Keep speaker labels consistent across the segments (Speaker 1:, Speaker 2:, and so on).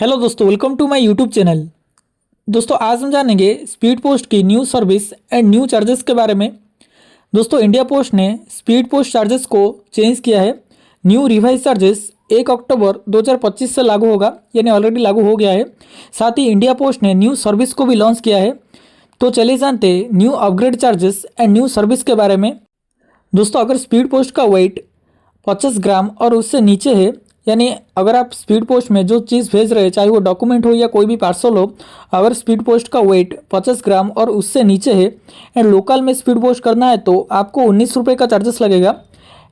Speaker 1: Hello दोस्तों, welcome to my YouTube channel. दोस्तों आज हम जानेंगे स्पीड पोस्ट की new service and new charges के बारे में। दोस्तों इंडिया पोस्ट ने स्पीड पोस्ट चार्जेस को चेंज किया है। न्यू रिवाइज चार्जेस 1 अक्टूबर 2025 से लागू होगा, यानी ऑलरेडी लागू हो गया है। साथ ही इंडिया पोस्ट ने न्यू सर्विस को भी लॉन्च किया है। तो चलिए जानते हैं new upgrade charges and new service के बारे में। दोस्तों अगर स्पीड पोस्ट का वेट 50 ग्राम और उससे नीचे है, यानी अगर आप स्पीड पोस्ट में जो चीज़ भेज रहे हैं, चाहे वो डॉक्यूमेंट हो या कोई भी पार्सल हो, अगर स्पीड पोस्ट का वेट 50 ग्राम और उससे नीचे है एंड लोकल में स्पीड पोस्ट करना है तो आपको 19 रुपये का चार्जेस लगेगा।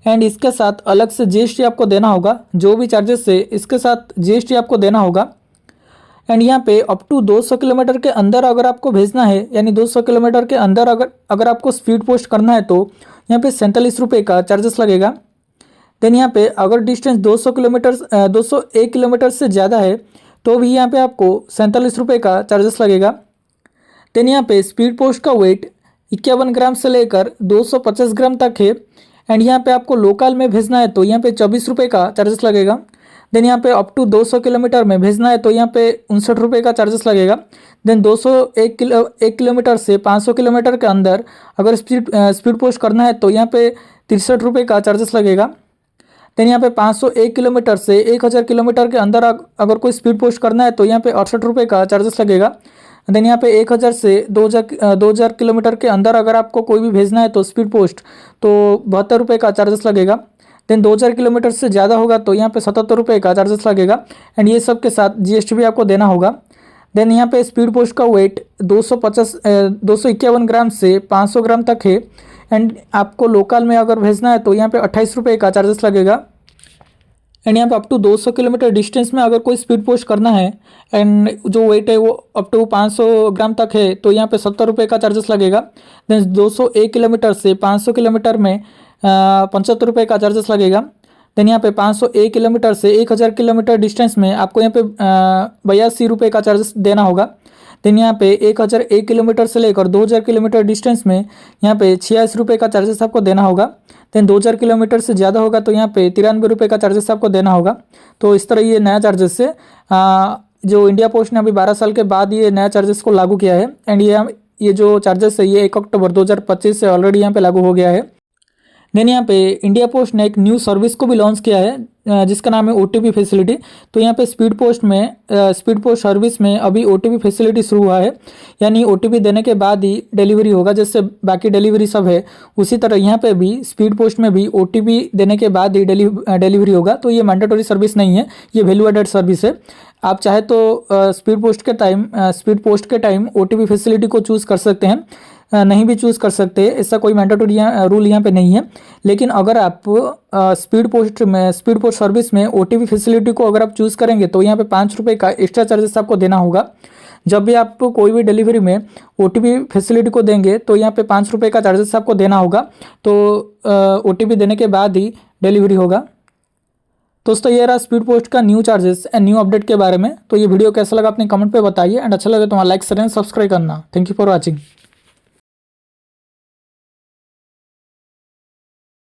Speaker 1: एंड इसके साथ अलग से जीएसटी आपको देना होगा। जो भी चार्जेस है इसके साथ जीएसटी आपको देना होगा। एंड यहाँ पे अप टू 200 किलोमीटर के अंदर अगर आपको भेजना है, यानी 200 किलोमीटर के अंदर अगर आपको स्पीड पोस्ट करना है तो यहाँ पे 47 रुपये का चार्जेस लगेगा। देन यहाँ पे अगर डिस्टेंस 201 किलोमीटर से ज़्यादा है तो भी यहाँ पे आपको 47 रुपये का चार्जेस लगेगा। देन यहाँ पे स्पीड पोस्ट का वेट 51 ग्राम से लेकर 250 ग्राम तक है। एंड यहाँ पे आपको लोकल में भेजना है तो यहाँ पे 24 रुपये का चार्जेस लगेगा। देन यहाँ पे अप टू 200 किलोमीटर में भेजना है तो यहाँ पे 59 रुपये का चार्जेस लगेगा। देन 1 किलोमीटर से 500 किलोमीटर के अंदर अगर स्पीड पोस्ट करना है तो यहाँ पे 63 रुपये का चार्जेस लगेगा। देन यहाँ पे 501 किलोमीटर से 1000 किलोमीटर के अंदर अगर कोई स्पीड पोस्ट करना है तो यहाँ पे 68 रुपये का चार्जेस लगेगा। देन यहाँ पे 1000 से 2000 किलोमीटर के अंदर अगर आपको कोई भी भेजना है तो स्पीड पोस्ट तो 72 रुपये का चार्जेस लगेगा। देन 2000 किलोमीटर से ज़्यादा होगा तो यहाँ पे 77 रुपये का चार्जेस लगेगा। एंड ये सब के साथ जीएसटी भी आपको देना होगा। देन यहाँ पे स्पीड पोस्ट का वेट 251 ग्राम से 500 ग्राम तक है। एंड आपको लोकल में अगर भेजना है तो यहाँ पे 28 रुपये का चार्जेस लगेगा। एंड यहाँ पे अप टू 200 किलोमीटर डिस्टेंस में अगर कोई स्पीड पोस्ट करना है एंड जो वेट है वो अप टू 500 ग्राम तक है तो यहाँ पे 70 रुपये का चार्जेस लगेगा। देन 201 किलोमीटर से 500 किलोमीटर में 75 रुपये का चार्जेस लगेगा। देन यहाँ पे 501 किलोमीटर से 1000 किलोमीटर डिस्टेंस में आपको यहाँ पे 82 रुपये का चार्जेस देना होगा। देन यहाँ पे 1001 किलोमीटर से लेकर 2000 किलोमीटर डिस्टेंस में यहाँ पे 86 रुपये का चार्जेस आपको देना होगा। देन 2000 किलोमीटर से ज़्यादा होगा तो यहाँ पे 93 रुपये का चार्जेस आपको देना होगा। तो इस तरह ये नया चार्जेस है। जो इंडिया पोस्ट ने अभी 12 साल के बाद ये नया चार्जेस को लागू किया है। एंड ये जो चार्जेस है ये 1 अक्टूबर 2025 से ऑलरेडी यहाँ पे लागू हो गया है। देन यहाँ पे इंडिया पोस्ट ने एक न्यू सर्विस को भी लॉन्च किया है जिसका नाम है ओटीपी फैसिलिटी। तो यहाँ पे स्पीड पोस्ट सर्विस में अभी ओटीपी फैसिलिटी शुरू हुआ है, यानी ओटीपी देने के बाद ही डिलीवरी होगा। जैसे बाकी डिलीवरी सब है उसी तरह यहाँ पे भी स्पीड पोस्ट में भी ओटीपी देने के बाद ही डिलीवरी होगा। तो ये मैंडेटरी सर्विस नहीं है, ये वैल्यू एडेड सर्विस है। आप चाहे तो स्पीड पोस्ट के टाइम ओटीपी फैसिलिटी को चूज़ कर सकते हैं, नहीं भी चूज़ कर सकते, ऐसा कोई मैंडेटरी रूल यहाँ पे नहीं है। लेकिन अगर आप स्पीड पोस्ट सर्विस में ओटीपी फैसिलिटी को अगर आप चूज़ करेंगे तो यहाँ पे 5 रुपये का एक्स्ट्रा चार्जेस आपको देना होगा। जब भी आप कोई भी डिलीवरी में ओटीपी फैसिलिटी को देंगे तो यहाँ पे 5 रुपये का चार्जेस आपको देना होगा। तो ओटीपी देने के बाद ही डिलीवरी होगा। दोस्तों ये रहा स्पीड पोस्ट का new charges and new update के बारे में। तो ये वीडियो कैसा लगा अपने कमेंट पे बताइए। एंड अच्छा लगे तो लाइक शेयर एंड सब्सक्राइब करना। Thank you for watching.